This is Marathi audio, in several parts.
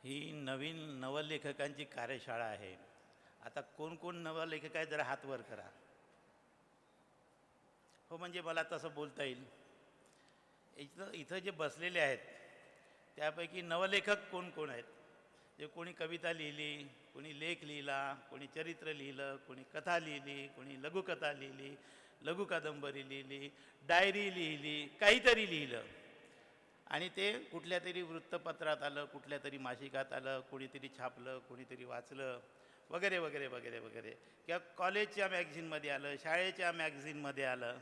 ही नवीन नवलेखकांची कार्यशाळा आहे. आता कोण कोण नवलेखक आहे जरा हात वर करा. हो, म्हणजे मला तसं बोलता येईल. इथं इथं जे बसलेले आहेत त्यापैकी नवलेखक कोण कोण आहेत? जे कोणी कविता लिहिली, कोणी लेख लिहिला, कोणी चरित्र लिहिलं, कोणी कथा लिहिली, कोणी लघुकथा लिहिली, लघु कादंबरी लिहिली, डायरी लिहिली, काहीतरी लिहिलं आणि ते कुठल्या तरी वृत्तपत्रात आलं, कुठल्या तरी मासिकात आलं, कोणीतरी छापलं, कोणीतरी वाचलं, वगैरे वगैरे वगैरे वगैरे, किंवा कॉलेजच्या मॅगझिनमध्ये आलं, शाळेच्या मॅगझिनमध्ये आलं.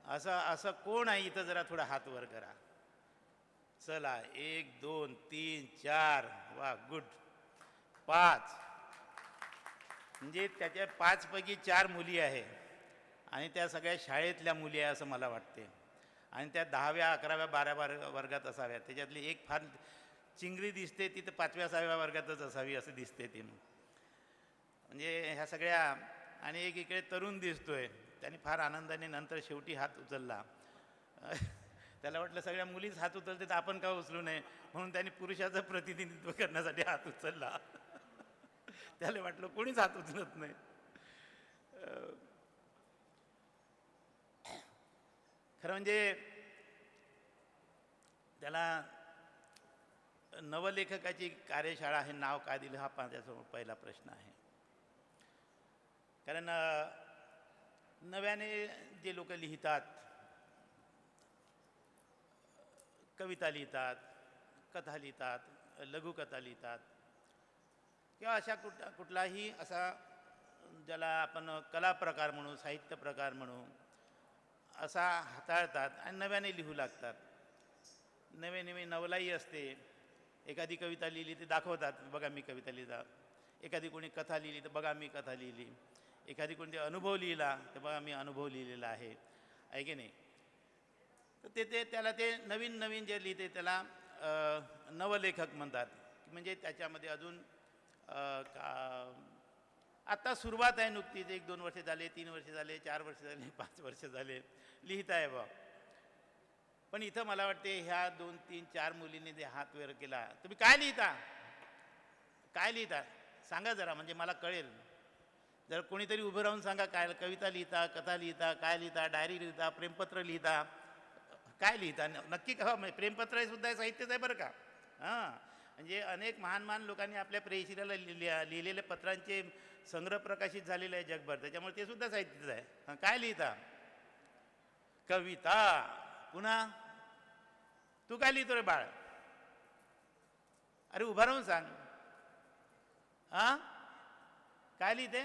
असं असं कोण आहे इथं? जरा थोडा हात वर करा. चला, 1 2 3 4, वा, गुड. 5, म्हणजे त्याच्या 5 पैकी 4 मुली आहे आणि त्या सगळ्या शाळेतल्या मुली आहे असं मला वाटते. आणि त्या 10व्या 11व्या 12व्या वर्गात असाव्या. त्याच्यातली एक फार चिंगरी दिसते, ती तर 5व्या 6व्या वर्गातच असावी असं दिसते ती. म्हणजे ह्या सगळ्या. आणि एक इकडे तरुण दिसतोय, त्याने फार आनंदाने नंतर शेवटी हात उचलला. त्याला वाटलं सगळ्या मुलीच हात उचलते तर आपण का उचलू नये, म्हणून त्याने पुरुषाचं प्रतिनिधित्व करण्यासाठी हात उचलला. त्याला वाटलं कोणीच हात उचलत नाही. खरं म्हणजे त्याला नवलेखकाची कार्यशाळा हे नाव का दिलं, हा माझ्यासमोर पहिला प्रश्न आहे. कारण नव्याने जे लोक लिहितात, कविता लिहितात, कथा लिहितात, लघुकथा लिहितात, किंवा अशा कुठलाही असा ज्याला आपण कला प्रकार म्हणू, साहित्य प्रकार म्हणू, असा हाताळतात आणि नव्याने लिहू लागतात. नवे नवी नवलाई असते. एखादी कविता लिहिली ती दाखवतात, बघा मी कविता लिहिला. एखादी कोणी कथा लिहिली तर बघा मी कथा लिहिली. एखादी कोणती अनुभव लिहिला तर बघा मी अनुभव लिहिलेला आहे की नाही. तर ते त्याला ते नवीन नवीन जे लिहिते त्याला नवलेखक म्हणतात. म्हणजे त्याच्यामध्ये अजून आत्ता सुरुवात आहे नुकतीच. 1-2 वर्ष झाले, 3 वर्ष झाले, 4 वर्ष झाले, 5 वर्ष झाले लिहित आहे बा. पण इथं मला वाटते ह्या 2, 3, 4 मुलींनी जे हात वर केला, तुम्ही काय लिहिता, काय लिहिता सांगा जरा, म्हणजे मला कळेल. जर कोणीतरी उभं राहून सांगा, काय कविता लिहिता, कथा लिहिता, काय लिहिता, डायरी लिहिता, प्रेमपत्र लिहिता, काय लिहिता नक्की? का प्रेमपत्र हे सुद्धा साहित्यच आहे बरं का. हां, म्हणजे अनेक महान महान लोकांनी आपल्या प्रेयसीला लिहिलेल्या पत्रांचे संग्रह प्रकाशित झालेले आहे जगभर, त्याच्यामुळे ते सुद्धा साहित्यच आहे. काय लिहिता? कविता. पुन्हा तू काय लिहितो रे बाळ? अरे उभा राहून सांग. हां, काय लिहिते?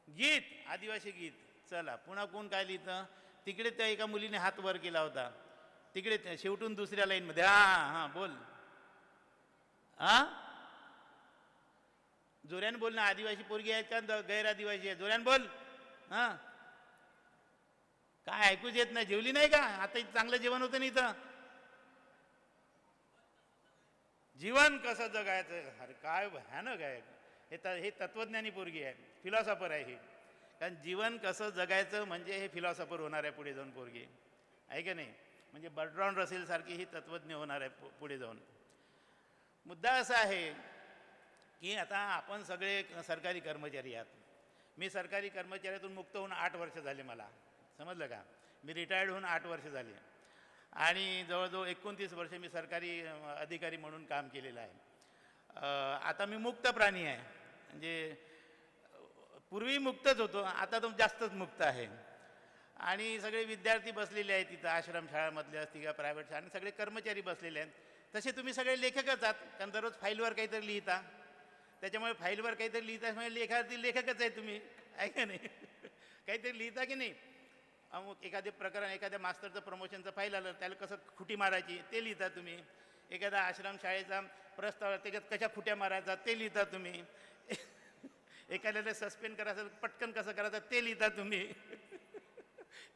गीत, आदिवासी गीत. चला, पुन्हा कोण काय लिहितं? तिकडे त्या एका मुलीने हात वर केला होता, तिकडे शेवटून दुसऱ्या लाईनमध्ये. हां हां, बोल. हां, जोऱ्यान बोल ना. आदिवासी पोरगी आहेत का गैर आदिवासी आहे? जोऱ्यान बोल. हां, काय ऐकूच येत नाही. जेवली नाही का? आता चांगलं जेवण होतं ना इथं. जीवन कसं जगायचं? अरे काय भयानक आहे हे तत्वज्ञानी पोरगी आहे, फिलॉसॉफर आहे ही. कारण जीवन कसं जगायचं म्हणजे हे फिलॉसॉफर होणार आहे पुढे जाऊन पोरगी, आहे का नाही? म्हणजे बर्ट्रांड रसेल सारखी ही तत्वज्ञ होणार आहे पुढे जाऊन. मुद्दा असा आहे की आता आपण सगळे सरकारी कर्मचारी आहात. मी सरकारी कर्मचाऱ्यातून मुक्त होऊन 8 वर्ष झाले मला, समजलं का? मी रिटायर्ड होऊन 8 वर्ष झाले आणि जवळजवळ 29 वर्ष मी सरकारी अधिकारी म्हणून काम केलेलं आहे. आता मी मुक्त प्राणी आहे. म्हणजे पूर्वी मुक्तच होतो, आता तो जास्तच मुक्त आहे. आणि सगळे विद्यार्थी बसलेले आहेत तिथं, आश्रम शाळामधले असतील किंवा प्रायव्हेट शाळा, आणि सगळे कर्मचारी बसलेले आहेत. तसे तुम्ही सगळे लेखकच आहात, कारण दररोज फाईलवर काहीतरी लिहिता. त्याच्यामुळे फाईलवर काहीतरी लिहिता म्हणजे लेखकच आहे तुम्ही, आहे का नाही? काहीतरी लिहिता की नाही? अमुक एखादे प्रकरण, एखाद्या मास्तरचं प्रमोशनचं फाईल आलं, त्याला कसं खुटी मारायची ते लिहिता तुम्ही. एखादा आश्रम शाळेचा प्रस्ताव, त्याच्यात कशा खुट्या मारायचा ते लिहिता तुम्ही. एखाद्याला सस्पेंड करायचं पटकन कसं करायचं ते लिहिता तुम्ही.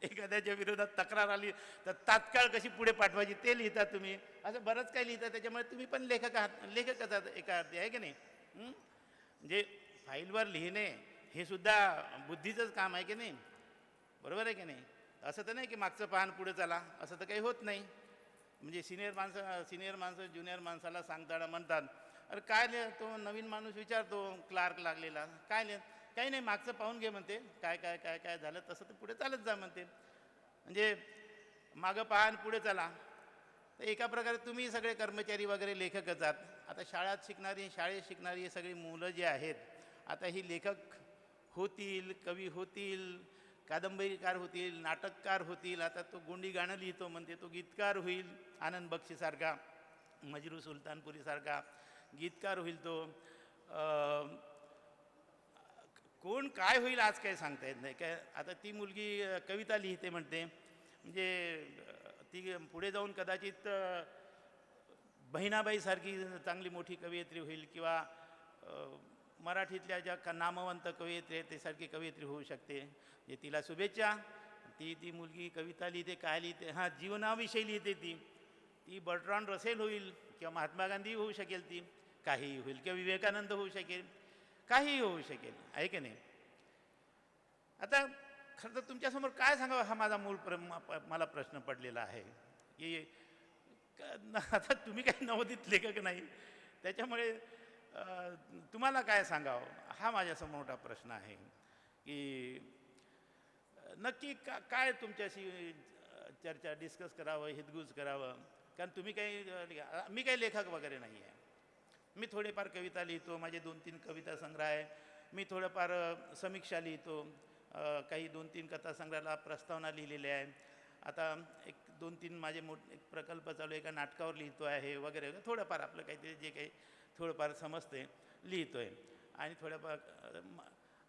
एखाद्याच्या विरोधात तक्रार आली तर तात्काळ कशी पुढे पाठवायची ते लिहिता तुम्ही. असं बरंच काही लिहिता. त्याच्यामुळे तुम्ही पण लेखकच आहात एका अर्थी, आहे की नाही? म्हणजे फाईलवर लिहिणे हे सुद्धा बुद्धीचंच काम आहे की नाही? बरोबर आहे की नाही? असं तर नाही की मागचं पान पुढे चला, असं तर काही होत नाही. म्हणजे सिनियर माणसं ज्युनियर माणसाला सांगताना म्हणतात, अरे काय लिह, तो नवीन माणूस विचारतो क्लार्क लागलेला, काय लिह, काही नाही मागचं पाहून घे म्हणते, काय काय काय काय झालं तसं, तर पुढे चालत जा म्हणते. म्हणजे मागं पहा आणि पुढे चला. तर एका प्रकारे तुम्ही सगळे कर्मचारी वगैरे लेखकच आहात. आता शाळेत शिकणारी ही सगळी मुलं जी आहेत, आता ही लेखक होतील, कवी होतील, कादंबरीकार होतील, नाटककार होतील. आता तो गोंडी गाणं लिहितो म्हणते, तो गीतकार होईल, आनंद बक्षीसारखा, मजरू सुलतानपुरीसारखा गीतकार होईल तो. कोण काय होईल आज काही सांगता येत नाही. काय आता ती मुलगी कविता लिहिते म्हणते, म्हणजे ती पुढे जाऊन कदाचित बहिणाबाईसारखी चांगली मोठी कवयित्री होईल, किंवा मराठीतल्या ज्या नामवंत कवयित्री आहेत त्यासारखी कवयित्री होऊ शकते. जे तिला शुभेच्छा. ती मुलगी कविता लिहिते, काय लिहिते, हां जीवनाविषयी लिहिते, ती बर्ट्रांड रसेल होईल, किंवा महात्मा गांधी होऊ शकेल, ती काहीही होईल, किंवा विवेकानंद होऊ शकेल, काहीही होऊ शकेल, आहे की नाही. आता खरं तर तुमच्यासमोर काय सांगावं हा माझा मला प्रश्न पडलेला आहे की आता तुम्ही काही नवोदित लेखक नाही, त्याच्यामुळे तुम्हाला काय सांगावं हा माझ्यासमोर मोठा प्रश्न आहे की नक्की काय तुमच्याशी चर्चा डिस्कस करावं, हितगुज करावं. कारण तुम्ही मी काही लेखक वगैरे नाही आहे. मी थोडेफार कविता लिहितो, माझे 2-3 कविता संग्रह आहे, मी थोडंफार समीक्षा लिहितो, काही 2-3 कथासंग्रहाला प्रस्तावना लिहिलेल्या आहे. आता 1-2-3 माझे एक प्रकल्प चालू आहे, एका नाटकावर लिहितो आहे वगैरे, थोडंफार आपलं काहीतरी जे काही थोडंफार समजते लिहितो आहे. आणि थोडंफार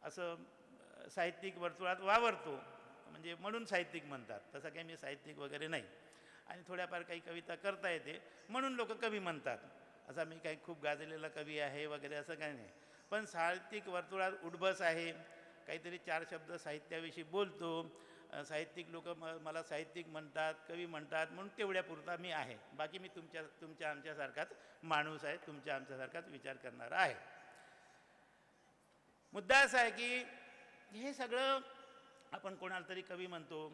असं साहित्यिक वर्तुळात वावरतो, म्हणजे म्हणून साहित्यिक म्हणतात, तसं काही मी साहित्यिक वगैरे नाही. आणि थोड्याफार काही कविता करता येते म्हणून लोक कवी म्हणतात. असा मी काही खूप गाजलेला कवी आहे वगैरे असं काही नाही, पण साहित्यिक वर्तुळात उठबस आहे, काहीतरी 4 शब्द साहित्याविषयी बोलतो, साहित्यिक लोक मला साहित्यिक म्हणतात, कवी म्हणतात, म्हणून तेवढ्यापुरता मी आहे. बाकी मी तुमच्या आमच्यासारखाच माणूस आहे, तुमच्या आमच्यासारखाच विचार करणारा आहे. मुद्दा असा आहे की हे सगळं आपण कोणाला तरी कवी म्हणतो,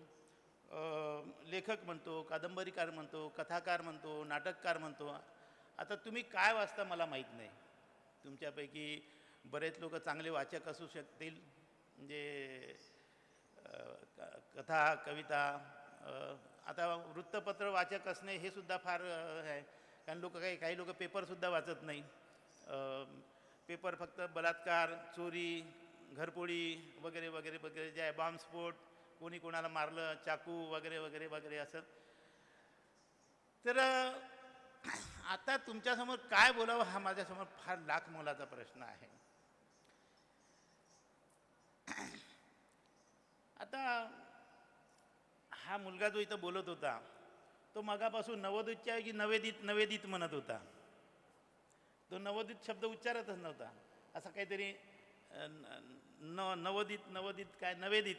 लेखक म्हणतो, कादंबरीकार म्हणतो, कथाकार म्हणतो, नाटककार म्हणतो. आता तुम्ही काय वाचता मला माहीत नाही. तुमच्यापैकी बरेच लोक चांगले वाचक असू शकतील, म्हणजे कथा कविता. आता वृत्तपत्र वाचक असणे हे सुद्धा फार आहे, कारण काही लोक पेपरसुद्धा वाचत नाही. पेपर फक्त बलात्कार, चोरी, घरपोळी वगैरे वगैरे वगैरे जे आहे, बॉम्बस्फोट, कोणी कोणाला मारलं, चाकू वगैरे वगैरे वगैरे असं. तर आता तुमच्यासमोर काय बोलावं हा माझ्यासमोर फार लाख मोलाचा प्रश्न आहे. आता हा मुलगा जो इथं बोलत होता तो मगापासून नवोदितच्या ऐवजी नवेदित म्हणत होता. तो नवोदित शब्द उच्चारतच नव्हता. असा काहीतरी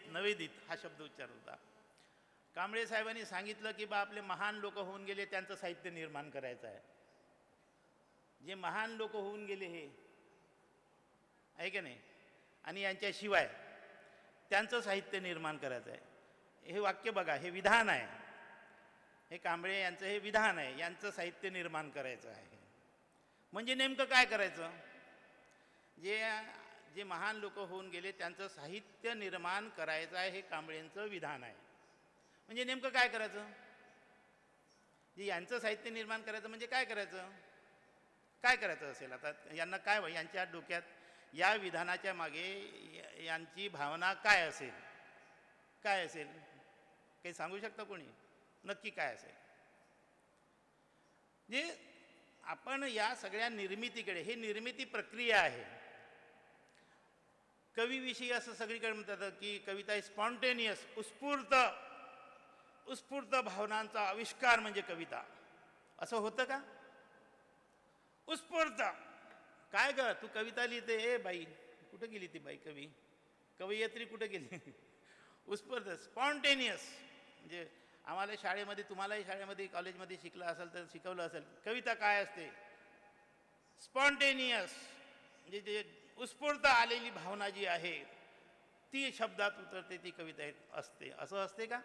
नवेदित हा शब्द उच्चारत होता. कांबळे साहेबांनी सांगितलं की बा आपले महान लोक होऊन गेले त्यांचं साहित्य निर्माण करायचं आहे. जे महान लोक होऊन गेले हे आहे की नाही, आणि यांच्याशिवाय त्यांचं साहित्य निर्माण करायचं आहे. हे वाक्य बघा, हे विधान आहे, हे कांबळे यांचं हे विधान आहे, यांचं साहित्य निर्माण करायचं आहे. म्हणजे नेमकं काय करायचं? जे महान लोक होऊन गेले त्यांचं साहित्य निर्माण करायचं आहे, हे कांबळेंचं विधान आहे. म्हणजे नेमकं काय करायचं? जे यांचं साहित्य निर्माण करायचं म्हणजे काय करायचं? काय करायचं असेल? आता यांना काय, यांच्या डोक्यात या विधानाच्या मागे यांची भावना काय असेल? काय असेल काही सांगू शकता कोणी? नक्की काय असेल? जे आपण या सगळ्या निर्मितीकडे, हे निर्मिती प्रक्रिया आहे. कवीविषयी असं सगळीकडे म्हणतात की कविता स्पॉन्टेनियस, उत्स्फूर्त भावनांचा आविष्कार म्हणजे कविता. असं होतं का? उत्स्फूर्त काय ग, तू कविता लिहिते, ए बाई कुठं गेली ती बाई कवयित्री कुठं गेली? उत्स्फूर्त, स्पॉन्टेनियस. म्हणजे आम्हाला शाळेमध्ये, तुम्हालाही शाळेमध्ये कॉलेजमध्ये शिकलं असेल तर शिकवलं असेल, कविता काय असते? स्पॉन्टेनियस म्हणजे जे उत्स्फूर्त आलेली भावना जी आहे ती शब्दात उतरते, ती कविता असते. असं असते का?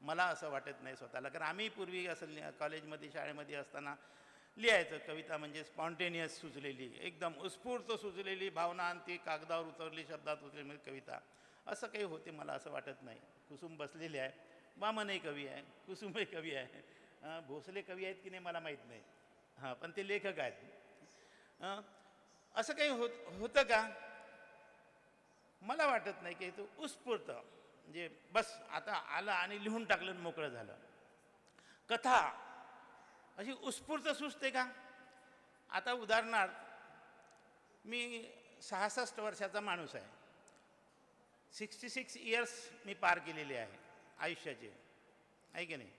मला असं वाटत नाही स्वतःला. कारण आम्ही पूर्वी असं कॉलेजमध्ये शाळेमध्ये असताना लिहायचं कविता म्हणजे स्पॉन्टेनियस सुचलेली, एकदम उत्स्फूर्त सुचलेली भावना आणि ती कागदावर उतरली, शब्दात उतरली म्हणजे कविता. असं काही होते मला असं वाटत नाही. कुसुम बसलेली आहे, वामनही कवी आहे, कुसुमही कवी आहे, भोसले कवी आहेत की नाही मला माहीत नाही, हां, पण ते लेखक आहेत. असं काही होतं का? मला वाटत नाही की तो उत्स्फूर्त म्हणजे बस आता आलं आणि लिहून टाकलं आणि मोकळं झालं. कथा अशी उत्स्फूर्त सुचते का? आता उदाहरणार्थ मी 66 वर्षाचा माणूस आहे. 66 इयर्स मी पार केलेले आहे आयुष्याचे, आहे की नाही?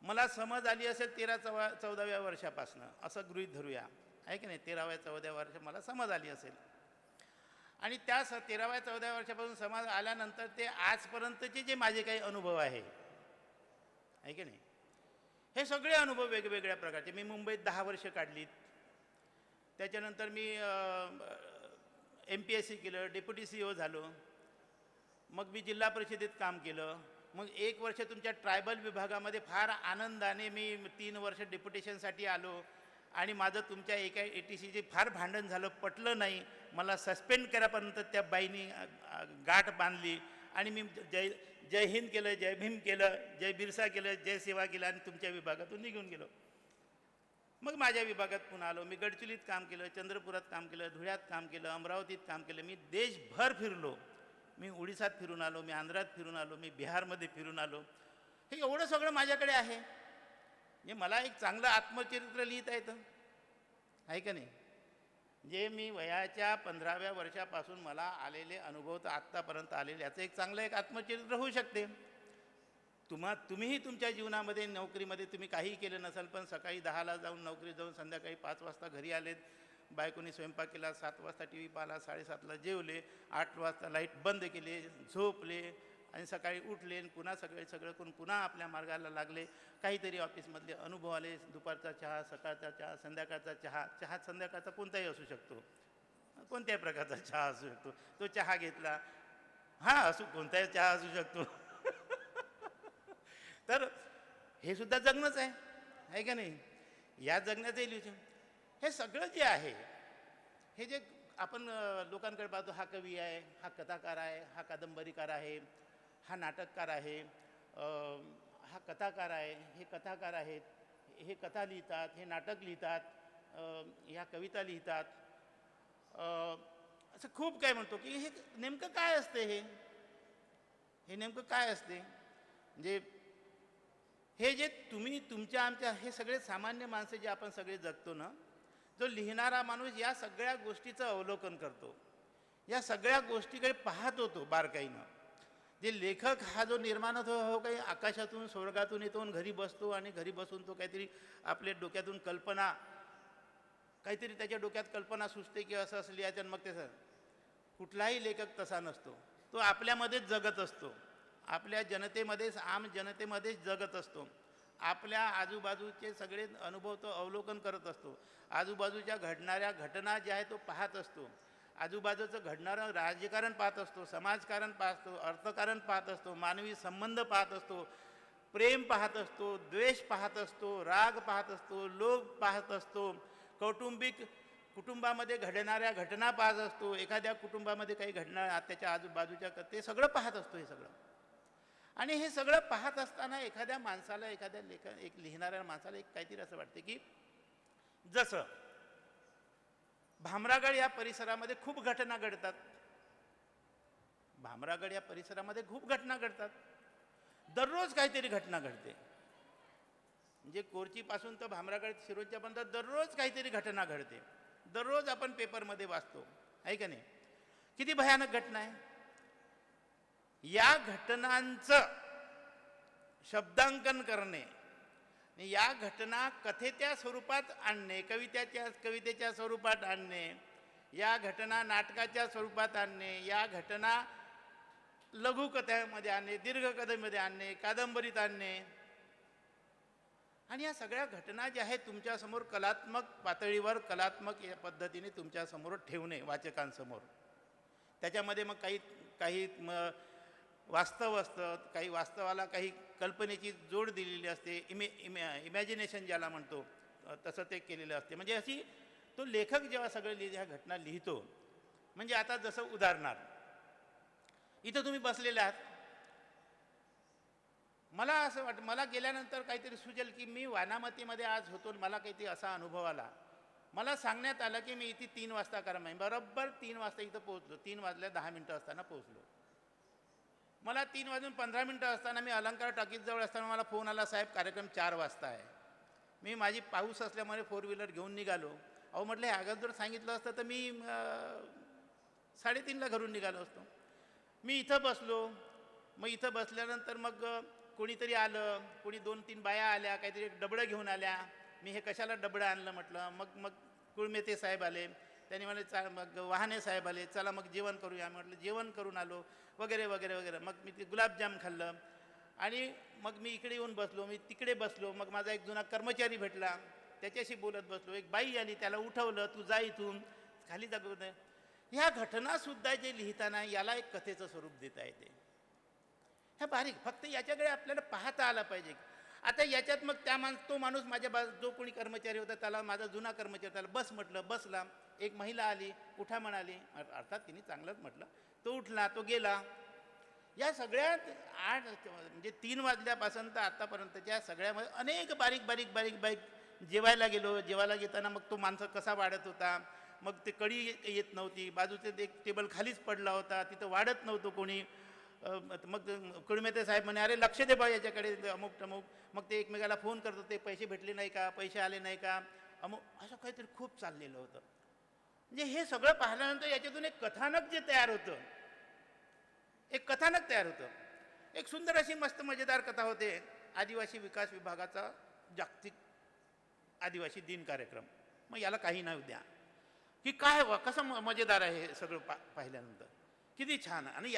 मला समज आली असेल 13-14व्या वर्षापासनं, असं गृहीत धरूया, आहे की नाही? 13व्या-14व्या वर्ष मला समज आली असेल आणि त्या 13व्या-14व्या वर्षापासून समज आल्यानंतर ते आजपर्यंतचे जे माझे काही अनुभव आहे की नाही, हे सगळे अनुभव वेगवेगळ्या प्रकारचे. मी मुंबईत 10 वर्ष काढलीत, त्याच्यानंतर मी MPSC केलं, डेप्युटी CEO झालो, मग मी जिल्हा परिषदेत काम केलं, मग 1 वर्ष तुमच्या ट्रायबल विभागामध्ये फार आनंदाने मी 3 वर्ष डेप्युटेशनसाठी आलो आणि माझं तुमच्या एका ATCचे फार भांडण झालं, पटलं नाही, मला सस्पेंड करापर्यंत त्या बाईनी गाठ बांधली आणि मी जय हिंद केलं, जय भीम केलं, जय बिरसा केलं, जय सेवा केलं आणि तुमच्या विभागातून निघून गेलो. मग माझ्या विभागात पुन्हा आलो. मी गडचिरोलीत काम केलं, चंद्रपुरात काम केलं, धुळ्यात काम केलं, अमरावतीत काम केलं. मी देशभर फिरलो. मी उडीसात फिरून आलो, मी आंध्रात फिरून आलो, मी बिहारमध्ये फिरून आलो. हे एवढं सगळं माझ्याकडे आहे. म्हणजे मला एक चांगलं आत्मचरित्र लिहिता येतं, आहे का नाही? जे मी वयाच्या 15व्या वर्षापासून मला आलेले अनुभव तर आत्तापर्यंत आलेले, याचं एक चांगलं एक आत्मचरित्र होऊ शकते. तुम्हीही तुमच्या जीवनामध्ये नोकरीमध्ये तुम्ही काहीही केलं नसाल, पण सकाळी 10ला जाऊन नोकरी जाऊन संध्याकाळी 5 वाजता घरी आलेत, बायकोनी स्वयंपाक केला, 7 वाजता TV पाहिला, 7:30ला जेवले, 8 वाजता लाईट बंद केले, झोपले आणि सकाळी उठले आणि पुन्हा सगळं करून पुन्हा आपल्या मार्गाला लागले. काहीतरी ऑफिसमधले अनुभव आले, दुपारचा चहा, सकाळचा चहा, संध्याकाळचा चहा. चहा संध्याकाळचा कोणताही असू शकतो, कोणत्याही प्रकारचा चहा असू शकतो. तो चहा घेतला, हां, कोणताही चहा असू शकतो. तर हे सुद्धा जगणंच आहे का नाही? या जगण्याचं इल्युजन हे सगळं जे आहे, हे जे आपण लोकांकडे पाहतो, हा कवी आहे, हा कथाकार आहे, हा कादंबरीकार आहे, हा नाटककार आहे, हा कथाकार आहे, हे कथाकार आहेत, हे कथा लिहितात, हे नाटक लिहितात, ह्या कविता लिहितात, असं खूप काय म्हणतो की हे नेमकं काय असते? हे नेमकं काय असते? म्हणजे हे जे तुम्ही तुमच्या आमच्या हे सगळे सामान्य माणसं जे आपण सगळे जगतो ना, जो लिहिणारा माणूस या सगळ्या गोष्टीचं अवलोकन करतो, या सगळ्या गोष्टीकडे पाहत होतो बारकाईनं. जे लेखक हा जो निर्माण होतो, हो काही आकाशातून स्वर्गातून येतो आणि घरी बसतो आणि घरी बसून तो काहीतरी आपल्या डोक्यातून कल्पना, काहीतरी त्याच्या डोक्यात कल्पना सुचते की असं असं लिहायचं, मग ते कुठलाही लेखक तसा नसतो. तो आपल्यामध्येच जगत असतो, आपल्या जनतेमध्येच, आम जनतेमध्येच जगत असतो. आपल्या आजूबाजूचे सगळे अनुभव तो अवलोकन करत असतो. आजूबाजूच्या घडणाऱ्या घटना ज्या आहेत तो पाहत असतो. आजूबाजूचं घडणारं राजकारण पाहत असतो, समाजकारण पाहत असतो, अर्थकारण पाहत असतो, मानवी संबंध पाहत असतो, प्रेम पाहत असतो, द्वेष पाहत असतो, राग पाहत असतो, लोभ पाहत असतो, कुटुंबामध्ये घडणाऱ्या घटना पाहत असतो, एखाद्या कुटुंबामध्ये काही घडणार त्याच्या आजूबाजूच्या ते सगळं पाहत असतो. हे सगळं आणि हे सगळं पाहत असताना एखाद्या माणसाला, एखाद्या एक लिहिणाऱ्या माणसाला एक काहीतरी असं वाटते की जसं भामरागड या परिसरामध्ये खूप घटना घडतात, भामरागड या परिसरामध्ये खूप घटना घडतात, दररोज काहीतरी घटना घडते. म्हणजे कोरचीपासून तर भामरागड शिरोच्यापर्यंत दररोज काहीतरी घटना घडते, दररोज आपण पेपरमध्ये वाचतो, आहे का नाही? किती भयानक घटना आहे. या घटनांचं शब्दांकन करणे, या घटना कथेच्या स्वरूपात आणणे, कवितेच्या स्वरूपात आणणे, या घटना नाटकाच्या स्वरूपात आणणे, या घटना लघुकथेमध्ये आणणे, दीर्घकथेमध्ये आणणे, कादंबरीत आणणे, आणि या सगळ्या घटना ज्या आहेत तुमच्यासमोर कलात्मक पातळीवर, कलात्मक या पद्धतीने तुमच्यासमोर ठेवणे वाचकांसमोर. त्याच्यामध्ये मग काही वास्तव असतं, काही वास्तवाला काही कल्पनेची जोड दिलेली असते, इमॅजिनेशन ज्याला म्हणतो तसं ते केलेलं असते. म्हणजे अशी तो लेखक जेव्हा सगळे ह्या घटना लिहितो, म्हणजे आता जसं उदाहरणार्थ इथं तुम्ही बसलेले आहात, मला असं वाटतं, मला गेल्यानंतर काहीतरी सुचेल की मी वानामतीमध्ये आज होतो, मला काहीतरी असा अनुभव आला. मला सांगण्यात आलं की मी इथे 3 वाजता करा, बरोबर 3 वाजता इथं पोहोचलो. 3 वाजल्या 10 मिनटं असताना पोहोचलो. मला 3 वाजून 15 मिनटं असताना मी अलंकार टॉकीजजवळ असताना मला फोन आला, साहेब कार्यक्रम 4 वाजता आहे. मी माझी पाऊस असल्यामुळे 4 व्हीलर घेऊन निघालो. अहो म्हटलं हे अगोदर जर सांगितलं असतं तर मी 3:30ला घरून निघालो असतो. मी इथं बसलो. मग इथं बसल्यानंतर मग कोणीतरी आलं, कोणी 2-3 बाया आल्या, काहीतरी एक डबडं घेऊन आल्या. मी हे कशाला डबडं आणलं म्हटलं. मग मग कुळमेते साहेब आले, त्यांनी म्हटले मग वाहने साहेब आले, चला मग जेवण करूया. म्हटलं जेवण करून आलो वगैरे वगैरे वगैरे. मग मी ते गुलाबजाम खाल्लं आणि मग मी इकडे येऊन बसलो. मी तिकडे बसलो. मग माझा एक जुना कर्मचारी भेटला, त्याच्याशी बोलत बसलो. एक बाई आली, त्याला उठवलं, तू जा इथून खाली दाखवत. ह्या घटनासुद्धा जे लिहिताना याला एक कथेचं स्वरूप देता येते. ह्या बारीक, फक्त याच्याकडे आपल्याला पाहता आलं पाहिजे. आता याच्यात मग तो माणूस माझ्या जो कोणी कर्मचारी होता त्याला, माझा जुना कर्मचारी, त्याला बस म्हटलं, बसला. एक महिला आली, उठा म्हणाली, अर्थात तिने चांगलंच म्हटलं. तो उठला, तो गेला. या सगळ्यात 8 म्हणजे 3 वाजल्यापासून तर आतापर्यंतच्या सगळ्यामध्ये अनेक बारीक बारीक बारीक बारीक. जेवायला गेलो, जेवायला घेताना मग तो माणसं कसा वाढत होता, मग ते कडी येत नव्हती, बाजूचे एक टेबल खालीच पडला होता, तिथं वाढत नव्हतं कोणी. मग कुळमेते साहेब म्हणे, अरे लक्ष दे बा याच्याकडे, अमुक तमुक. मग ते एकमेकाला फोन करतो, ते पैसे भेटले नाही का, पैसे आले नाही का, अमुक, असं काहीतरी खूप चाललेलं होतं. म्हणजे हे सगळं पाहिल्यानंतर याच्यातून एक कथानक जे तयार होतं, एक कथानक तयार होतं. एक सुंदर अशी मस्त मजेदार कथा होते. आदिवासी विकास विभागाचा जागतिक आदिवासी दिन कार्यक्रम. मग याला काही नाव द्या की काय, कसं मजेदार आहे हे सगळं पाहिल्यानंतर, किती छान. आणि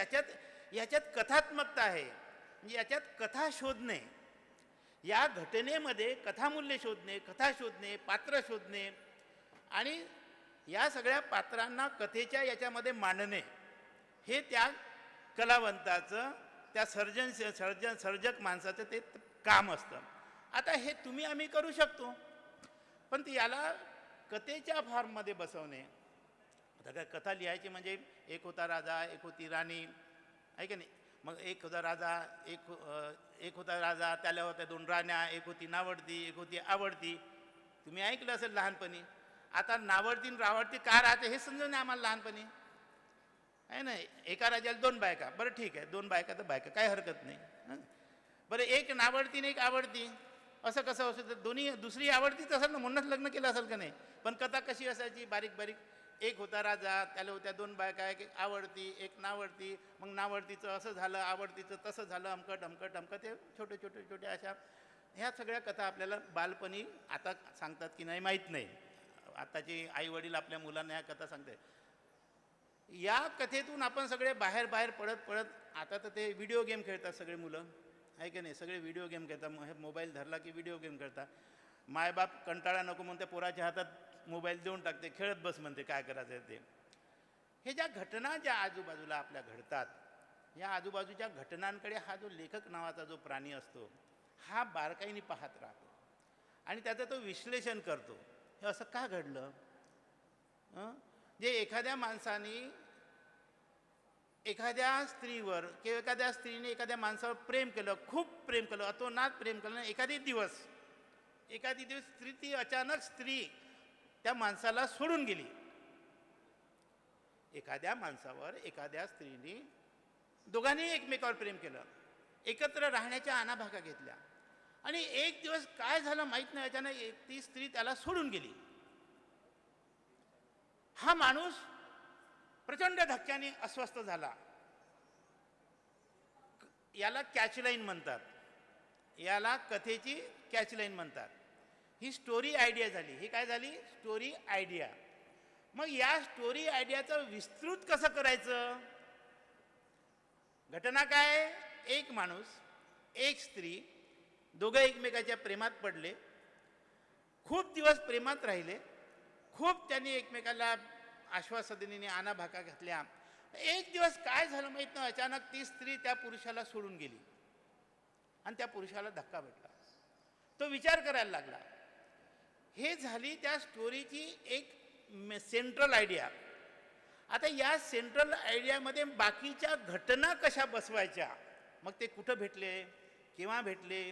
याच्यात कथात्मकता आहे. म्हणजे याच्यात कथा शोधणे, या घटनेमध्ये कथामूल्य शोधणे, कथा शोधणे, पात्र शोधणे आणि या सगळ्या पात्रांना कथेच्या याच्यामध्ये मांडणे, हे त्या कलावंताचं, त्या सर्जक माणसाचं ते काम असतं. आता हे तुम्ही आम्ही करू शकतो, पण याला कथेच्या फॉर्ममध्ये बसवणे. आता काय कथा लिहायची म्हणजे, एक होता राजा, एक होती राणी, आहे की नाही. मग एक होता राजा, एक होता राजा, त्याला होत्या 2 राण्या, एक होती नावडती, एक होती आवडती. तुम्ही ऐकलं असेल लहानपणी. आता नावडती आणि रावडती का राहते हे समजून नाही आम्हाला लहानपणी, आहे ना. एका राजाला 2 बायका, बरं ठीक आहे, 2 बायका तर बायका, काय हरकत नाही. बरं एक नावडती आणि एक आवडती, असं कसं असं तर दोन्ही, दुसरी आवडतीच असेल ना, म्हणूनच लग्न केलं असेल का नाही. पण कथा कशी असायची, बारीक बारीक. एक होता राजा, त्याला होत्या 2 बायका, एक आवडती, एक नावडती. मग नावडतीचं असं झालं, आवडतीचं तसं झालं, अमकट अमकट अमकट. ते छोटे छोटे छोटे अशा ह्या सगळ्या कथा आपल्याला बालपणी आता सांगतात की नाही माहीत नाही. आताचे आई वडील आपल्या मुलांना ह्या कथा सांगतात. या कथेतून आपण सगळे बाहेर बाहेर पडत पडत, आता तर ते व्हिडिओ गेम खेळतात सगळे मुलं, आहे की नाही. सगळे व्हिडिओ गेम खेळतात. मोबाईल धरला की व्हिडिओ गेम खेळतात. मायबाप कंटाळा नको म्हणून त्या पोराच्या हातात मोबाईल देऊन टाकते, खेळत बस म्हणते, काय करायचं ते. हे ज्या घटना ज्या आजूबाजूला आपल्या घडतात, या आजूबाजूच्या घटनांकडे हा जो लेखक नावाचा जो प्राणी असतो, हा बारकाईने पाहत राहतो आणि त्याचं तो विश्लेषण करतो. हे असं का घडलं. जे एखाद्या माणसाने एखाद्या स्त्रीवर किंवा एखाद्या स्त्रीने एखाद्या माणसावर प्रेम केलं, खूप प्रेम केलं, अतोनात प्रेम केलं. एखादी दिवस ती अचानक स्त्री त्या माणसाला सोडून गेली. एखाद्या माणसावर एखाद्या स्त्रीने, दोघांनी एकमेकावर प्रेम केलं, एकत्र राहण्याच्या आणाभाका घेतल्या आणि एक दिवस काय झालं माहीत नाही, अचानक ती स्त्री त्याला सोडून गेली. हा माणूस प्रचंड धक्क्याने अस्वस्थ झाला. याला कॅचलाईन म्हणतात, याला कथेची कॅचलाईन म्हणतात. ही स्टोरी आयडिया झाली. ही काय झाली, स्टोरी आयडिया. मग या स्टोरी आयडियाचं विस्तृत कसं करायचं. घटना काय, एक माणूस, एक स्त्री, दोघं एकमेकाच्या प्रेमात पडले, खूप दिवस प्रेमात राहिले, खूप त्यांनी एकमेकाला आश्वासनेने आणाभाका घातल्या. एक दिवस काय झालं माहित नाही, अचानक ती स्त्री त्या पुरुषाला सोडून गेली आणि त्या पुरुषाला धक्का भेटला. तो विचार करायला लागला. हे झाली त्या स्टोरीची एक सेंट्रल आयडिया. आता या सेंट्रल आयडियामध्ये बाकीच्या घटना कशा बसवायच्या, मग ते कुठं भेटले, केव्हा भेटले,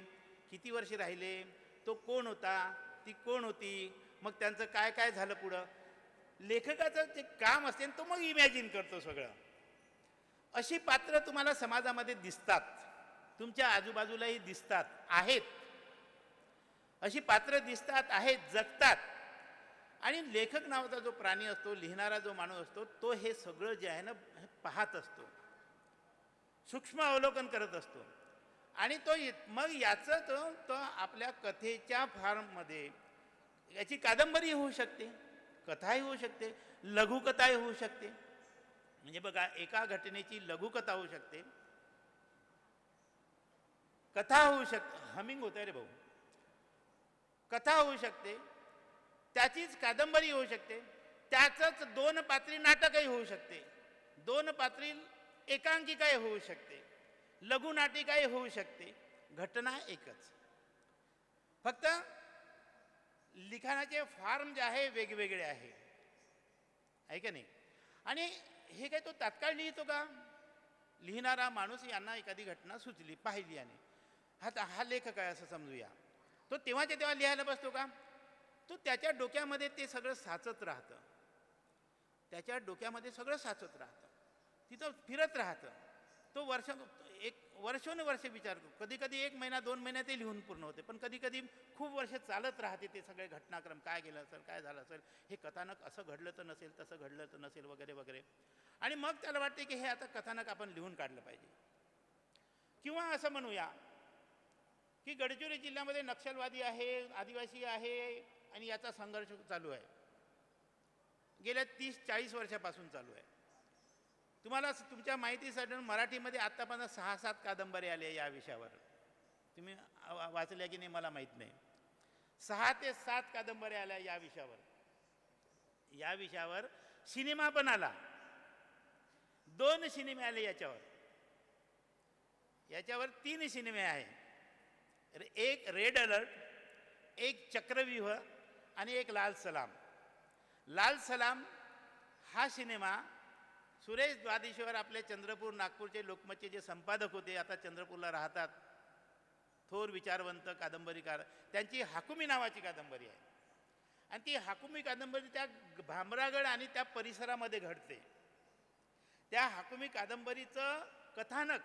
किती वर्ष राहिले, तो कोण होता, ती कोण होती, मग त्यांचं काय काय झालं पुढं, लेखकाचं जे काम असते तो मग इमॅजिन करतो सगळं. अशी पात्र तुम्हाला समाजामध्ये दिसतात, तुमच्या आजूबाजूलाही दिसतात, आहेत. अशी पात्र दिसतात, आहेत, जगतात. आणि लेखक नावाचा जो प्राणी असतो, लिहिणारा जो माणूस असतो, तो हे सगळं जे आहे ना पाहत असतो, सूक्ष्म अवलोकन करत असतो. आणि तो मग याचं तो आपल्या कथेच्या फॉर्ममध्ये, याची कादंबरी होऊ शकते, कथाही होऊ शकते, लघुकथाही होऊ शकते. म्हणजे बघा, एका घटनेची लघुकथा होऊ शकते, कथा होऊ शकते, हमिंग होत आहे रे भाऊ, कथा होऊ शकते, त्याचीच कादंबरी होऊ शकते, त्याचंच 2 पात्री नाटकही होऊ शकते, 2 पात्री एकांकिकाही होऊ शकते, लघुनाटिकाही होऊ शकते. घटना एकच, फक्त लिखाणाचे फॉर्म जे आहे वेगवेगळे आहे का नाही. आणि हे काय तो तात्काळ लिहितो का, लिहिणारा माणूस यांना एखादी घटना सुचली, पाहिली, आणि हा लेखक आहे असं समजूया, तो तेव्हाच्या तेव्हा लिहायला बसतो का, तो त्याच्या डोक्यामध्ये ते सगळं साचत राहतं, त्याच्या डोक्यामध्ये सगळं साचत राहतं, तिथं फिरत राहतं. तो वर्षोनवर्ष विचार करतो. कधी कधी 1 महिना 2 महिन्यातही लिहून पूर्ण होते, पण कधी कधी खूप वर्ष चालत राहते ते सगळे घटनाक्रम, काय गेलं असेल, काय झालं असेल, हे कथानक असं घडलं तर नसेल, तसं घडलं तर नसेल, वगैरे वगैरे. आणि मग त्याला वाटते की हे आता कथानक आपण लिहून काढलं पाहिजे. किंवा असं म्हणूया की गडचिरोली जिल्ह्यामध्ये नक्षलवादी आहे, आदिवासी आहे, आणि याचा संघर्ष चालू आहे, गेल्या 30-40 वर्षापासून चालू आहे. तुम्हाला तुमच्या माहितीसाठी मराठीमध्ये आत्तापर्यंत 6-7 कादंबरी आल्या या विषयावर. तुम्ही वाचल्या की नाही मला माहीत नाही. 6 ते 7 कादंबऱ्या आल्या या विषयावर. या विषयावर सिनेमा पण आला, 2 सिनेमे आले याच्यावर. 3 सिनेमे आहे, एक रेड अलर्ट, एक चक्रव्यूह आणि एक लाल सलाम. लाल सलाम हा सिनेमा सुरेश द्वादशीवर आपले चंद्रपूर नागपूरचे लोकमतचे जे संपादक होते, आता चंद्रपूरला राहतात, थोर विचारवंत कादंबरीकार, त्यांची हाकुमी नावाची कादंबरी आहे. आणि ती हाकुमी कादंबरी त्या भामरागड आणि त्या परिसरामध्ये घडते. त्या हाकुमी कादंबरीचं कथानक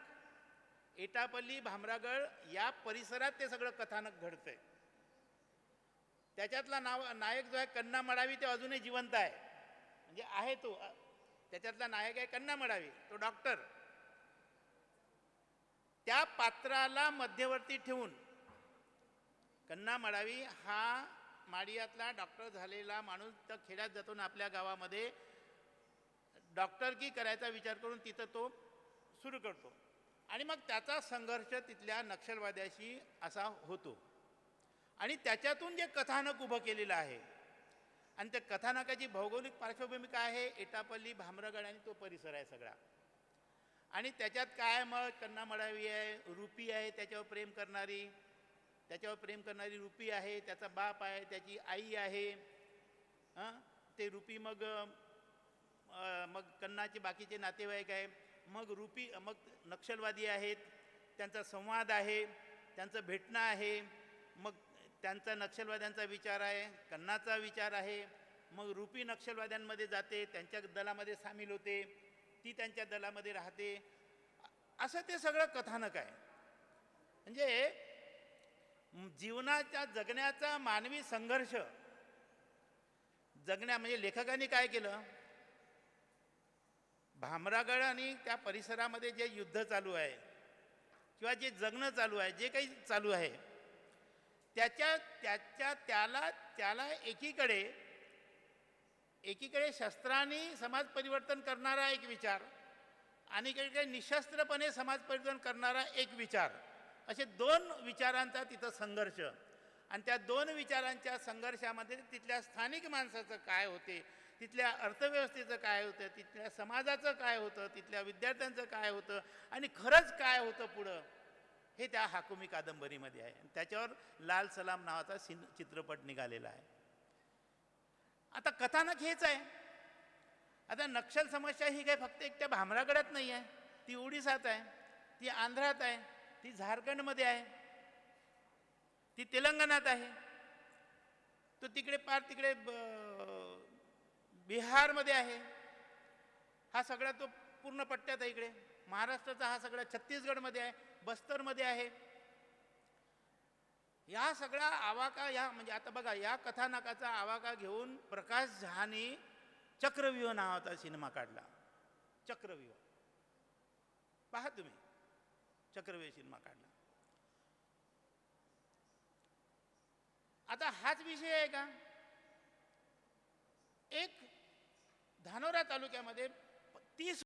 एटापल्ली, भामरागड या परिसरात ते सगळं कथानक घडतंय. त्याच्यातला नायक जो आहे कन्ना मडावी, तो अजूनही जिवंत आहे, म्हणजे आहे तो. त्याच्यातला नायक आहे कन्ना मडावी, तो डॉक्टर. त्या पात्राला मध्यवर्ती ठेवून कन्ना मडावी हा माडियातला डॉक्टर झालेला माणूस तर खेड्यात जातो ना आपल्या गावामध्ये डॉक्टरकी करायचा विचार करून तिथं तो सुरू करतो. आणि मग त्याचा संघर्ष तिथल्या नक्षलवाद्याशी असा होतो. आणि त्याच्यातून जे कथानक उभं केलेलं आहे, आणि त्या कथानकाची भौगोलिक पार्श्वभूमी काय आहे, एटापल्ली, भामरागड आणि तो परिसर आहे सगळा. आणि त्याच्यात काय, मग कन्ना मडावी आहे, रुपी आहे त्याच्यावर प्रेम करणारी रुपी आहे, त्याचा बाप आहे, त्याची आई आहे. ते रुपी मग कन्नाचे बाकीचे नातेवाईक आहे, मग रुपी, मग नक्षलवादी आहेत, त्यांचा संवाद आहे, त्यांचं भेटणं आहे. मग त्यांचा नक्षलवाद्यांचा विचार आहे, कन्नाचा विचार आहे. मग रुपी नक्षलवाद्यांमध्ये जाते, त्यांच्या दलामध्ये सामील होते, ती त्यांच्या दलामध्ये राहते. असं ते सगळं कथानक आहे. म्हणजे जीवनाच्या जगण्याचा मानवी संघर्ष म्हणजे लेखकांनी काय केलं, भामरागड आणि त्या परिसरामध्ये जे युद्ध चालू आहे किंवा जे जगणं चालू आहे, जे काही चालू आहे, त्याला एकीकडे शस्त्रांनी समाज परिवर्तन करणारा एक विचार आणि एकीकडे निशस्त्रपणे समाज परिवर्तन करणारा एक विचार, असे 2 विचारांचा तिथं संघर्ष. आणि त्या 2 विचारांच्या संघर्षामध्ये तिथल्या स्थानिक माणसाचं काय होते, तिथल्या अर्थव्यवस्थेचं काय होतं, तिथल्या समाजाचं काय होतं, तिथल्या विद्यार्थ्यांचं काय होतं आणि खरंच काय होतं पुढं, हे त्या हाकुमी कादंबरीमध्ये आहे. त्याच्यावर लाल सलाम नावाचा चित्रपट निघालेला आहे. आता कथानक हेच आहे. आता नक्षल समस्या ही काही फक्त एकट्या भामरागडात नाही आहे, ती ओडिसात आहे, ती आंध्रात आहे, ती झारखंडमध्ये आहे, ती तेलंगणात आहे, तो तिकडे पार तिकडे बिहारमध्ये आहे, हा सगळा तो पूर्ण पट्ट्यात आहे. इकडे महाराष्ट्राचा हा सगळा छत्तीसगडमध्ये आहे, बस्तरमध्ये आहे. या सगळा आवाका, या म्हणजे आता बघा, या कथानकाचा आवाका घेऊन प्रकाश झहानी चक्रव्यूह नावाचा सिनेमा काढला. चक्रव्यूह पहा तुम्ही, चक्रव्यूह सिनेमा काढला. आता हाच विषय आहे का? एक धानोरा तालुक्यामध्ये 30